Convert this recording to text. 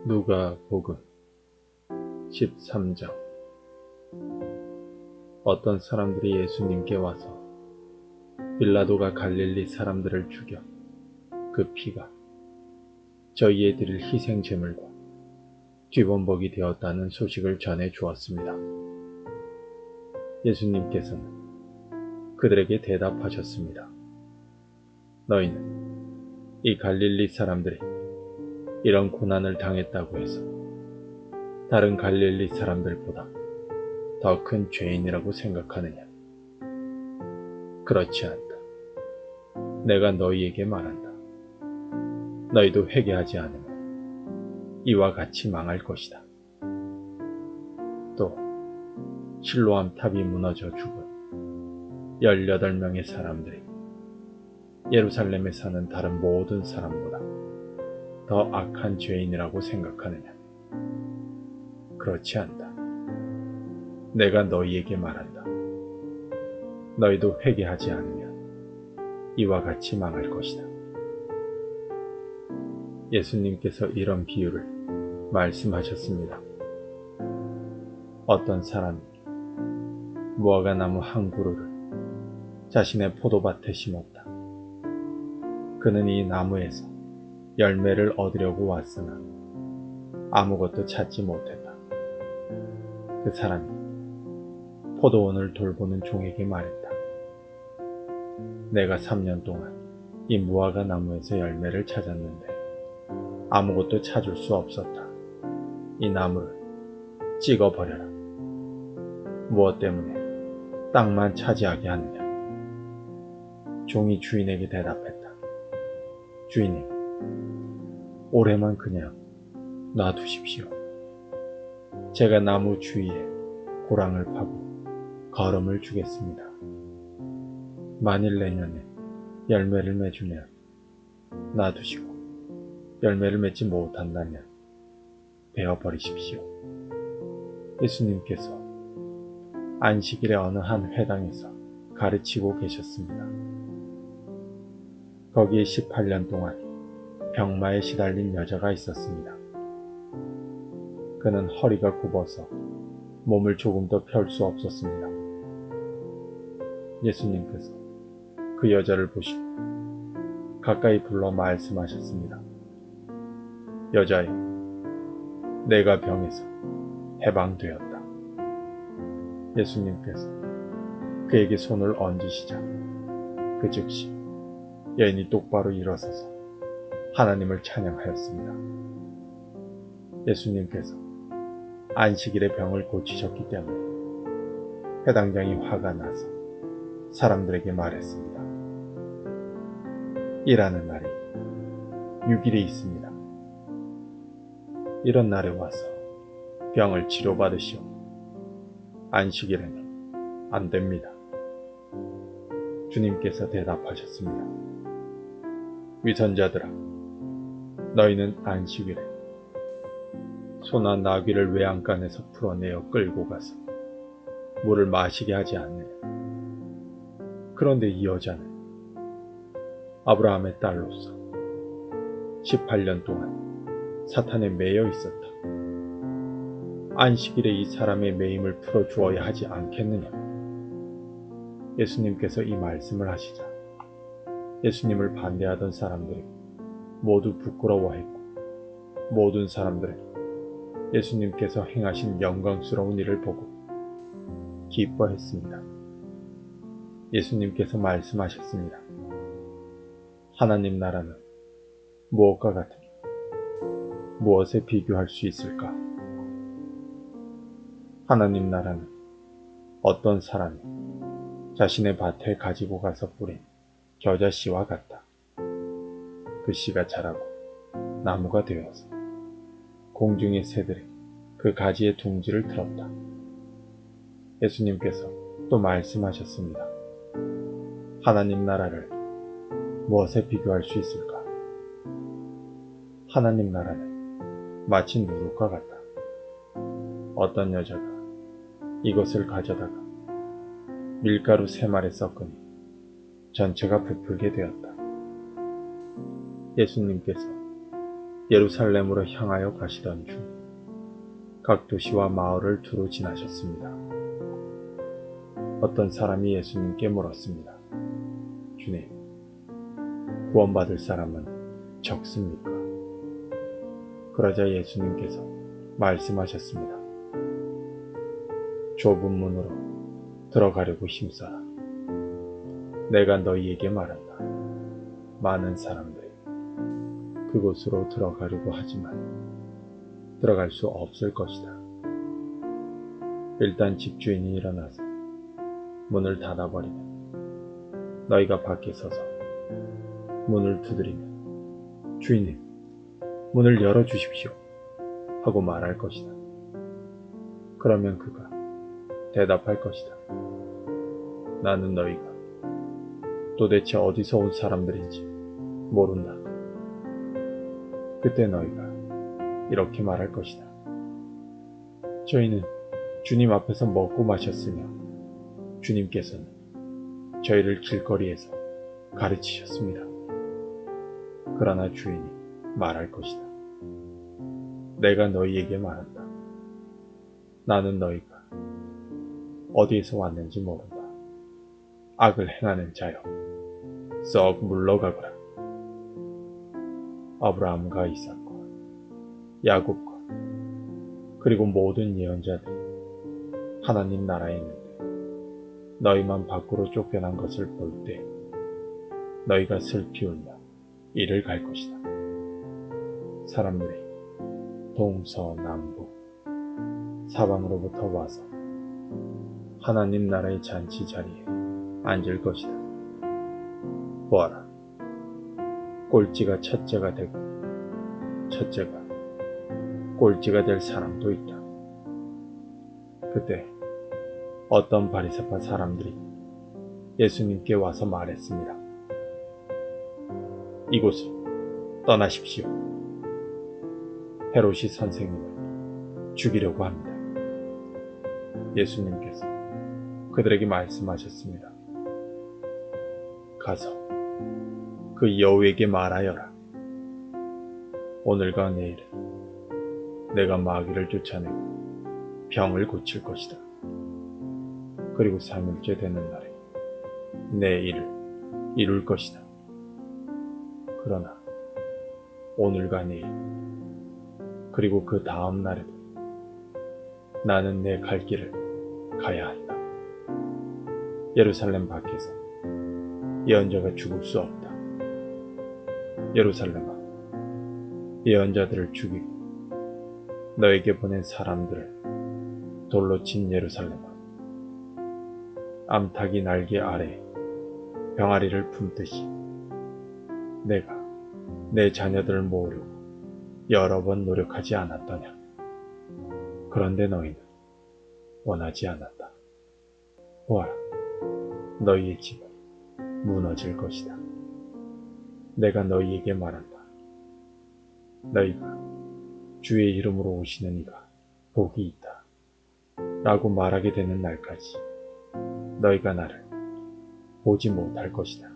누가복음 13장. 어떤 사람들이 예수님께 와서 빌라도가 갈릴리 사람들을 죽여 그 피가 저희에 드릴 희생제물과 뒤범벅이 되었다는 소식을 전해 주었습니다. 예수님께서는 그들에게 대답하셨습니다. 너희는 이 갈릴리 사람들이 이런 고난을 당했다고 해서 다른 갈릴리 사람들보다 더 큰 죄인이라고 생각하느냐? 그렇지 않다. 내가 너희에게 말한다. 너희도 회개하지 않으면 이와 같이 망할 것이다. 또 실로암 탑이 무너져 죽은 18명의 사람들이 예루살렘에 사는 다른 모든 사람보다 더 악한 죄인이라고 생각하느냐? 그렇지 않다. 내가 너희에게 말한다. 너희도 회개하지 않으면 이와 같이 망할 것이다. 예수님께서 이런 비유를 말씀하셨습니다. 어떤 사람이 무화과 나무 한 그루를 자신의 포도밭에 심었다. 그는 이 나무에서 열매를 얻으려고 왔으나 아무것도 찾지 못했다. 그 사람이 포도원을 돌보는 종에게 말했다. 내가 3년 동안 이 무화과 나무에서 열매를 찾았는데 아무것도 찾을 수 없었다. 이 나무를 찍어버려라. 무엇 때문에 땅만 차지하게 하느냐? 종이 주인에게 대답했다. 주인님, 올해만 그냥 놔두십시오. 제가 나무 주위에 고랑을 파고 거름을 주겠습니다. 만일 내년에 열매를 맺으면 놔두시고 열매를 맺지 못한다면 베어버리십시오. 예수님께서 안식일에 어느 한 회당에서 가르치고 계셨습니다. 거기에 18년 동안 병마에 시달린 여자가 있었습니다. 그는 허리가 굽어서 몸을 조금 더 펼 수 없었습니다. 예수님께서 그 여자를 보시고 가까이 불러 말씀하셨습니다. 여자여, 내가 병에서 해방되었다. 예수님께서 그에게 손을 얹으시자 그 즉시 여인이 똑바로 일어서서 하나님을 찬양하였습니다. 예수님께서 안식일에 병을 고치셨기 때문에 회당장이 화가 나서 사람들에게 말했습니다. 일하는 날이 6일이 있습니다. 이런 날에 와서 병을 치료받으시오. 안식일에는 안 됩니다. 주님께서 대답하셨습니다. 위선자들아, 너희는 안식일에 소나 나귀를 외양간에서 풀어내어 끌고 가서 물을 마시게 하지 않느냐? 그런데 이 여자는 아브라함의 딸로서 18년 동안 사탄에 매여 있었다. 안식일에 이 사람의 매임을 풀어주어야 하지 않겠느냐? 예수님께서 이 말씀을 하시자 예수님을 반대하던 사람들이 모두 부끄러워했고 모든 사람들은 예수님께서 행하신 영광스러운 일을 보고 기뻐했습니다. 예수님께서 말씀하셨습니다. 하나님 나라는 무엇과 같으며 무엇에 비교할 수 있을까? 하나님 나라는 어떤 사람이 자신의 밭에 가지고 가서 뿌린 겨자씨와 같다. 그 씨가 자라고 나무가 되어서 공중의 새들이 그 가지의 둥지를 틀었다. 예수님께서 또 말씀하셨습니다. 하나님 나라를 무엇에 비교할 수 있을까? 하나님 나라는 마치 누룩과 같다. 어떤 여자가 이것을 가져다가 밀가루 3말에 섞으니 전체가 부풀게 되었다. 예수님께서 예루살렘으로 향하여 가시던 중 각 도시와 마을을 두루 지나셨습니다. 어떤 사람이 예수님께 물었습니다. 주님, 구원받을 사람은 적습니까? 그러자 예수님께서 말씀하셨습니다. 좁은 문으로 들어가려고 힘써라. 내가 너희에게 말한다. 많은 사람들이 그곳으로 들어가려고 하지만 들어갈 수 없을 것이다. 일단 집주인이 일어나서 문을 닫아버리면 너희가 밖에 서서 문을 두드리면 주인님, 문을 열어주십시오 하고 말할 것이다. 그러면 그가 대답할 것이다. 나는 너희가 도대체 어디서 온 사람들인지 모른다. 그때 너희가 이렇게 말할 것이다. 저희는 주님 앞에서 먹고 마셨으며 주님께서는 저희를 길거리에서 가르치셨습니다. 그러나 주인이 말할 것이다. 내가 너희에게 말한다. 나는 너희가 어디에서 왔는지 모른다. 악을 행하는 자여, 썩 물러가거라. 아브라함과 이삭과 야곱과 그리고 모든 예언자들이 하나님 나라에 있는데 너희만 밖으로 쫓겨난 것을 볼 때 너희가 슬피 울며 이를 갈 것이다. 사람들이 동서남북 사방으로부터 와서 하나님 나라의 잔치 자리에 앉을 것이다. 보아라, 꼴찌가 첫째가 되고 첫째가 꼴찌가 될 사람도 있다. 그때 어떤 바리새파 사람들이 예수님께 와서 말했습니다. 이곳을 떠나십시오. 헤롯이 선생님을 죽이려고 합니다. 예수님께서 그들에게 말씀하셨습니다. 가서 그 여우에게 말하여라. 오늘과 내일은 내가 마귀를 쫓아내고 병을 고칠 것이다. 그리고 3일째 되는 날에 내 일을 이룰 것이다. 그러나 오늘과 내일 그리고 그 다음 날에도 나는 내 갈 길을 가야 한다. 예루살렘 밖에서 예언자가 죽을 수 없다. 예루살렘아, 예언자들을 죽이고 너에게 보낸 사람들을 돌로 친 예루살렘아, 암탉이 날개 아래 병아리를 품듯이 내가 내 자녀들을 모으려고 여러 번 노력하지 않았더냐. 그런데 너희는 원하지 않았다. 보아라, 너희의 집은 무너질 것이다. 내가 너희에게 말한다. 너희가 주의 이름으로 오시는 이가 복이 있다 라고 말하게 되는 날까지 너희가 나를 보지 못할 것이다.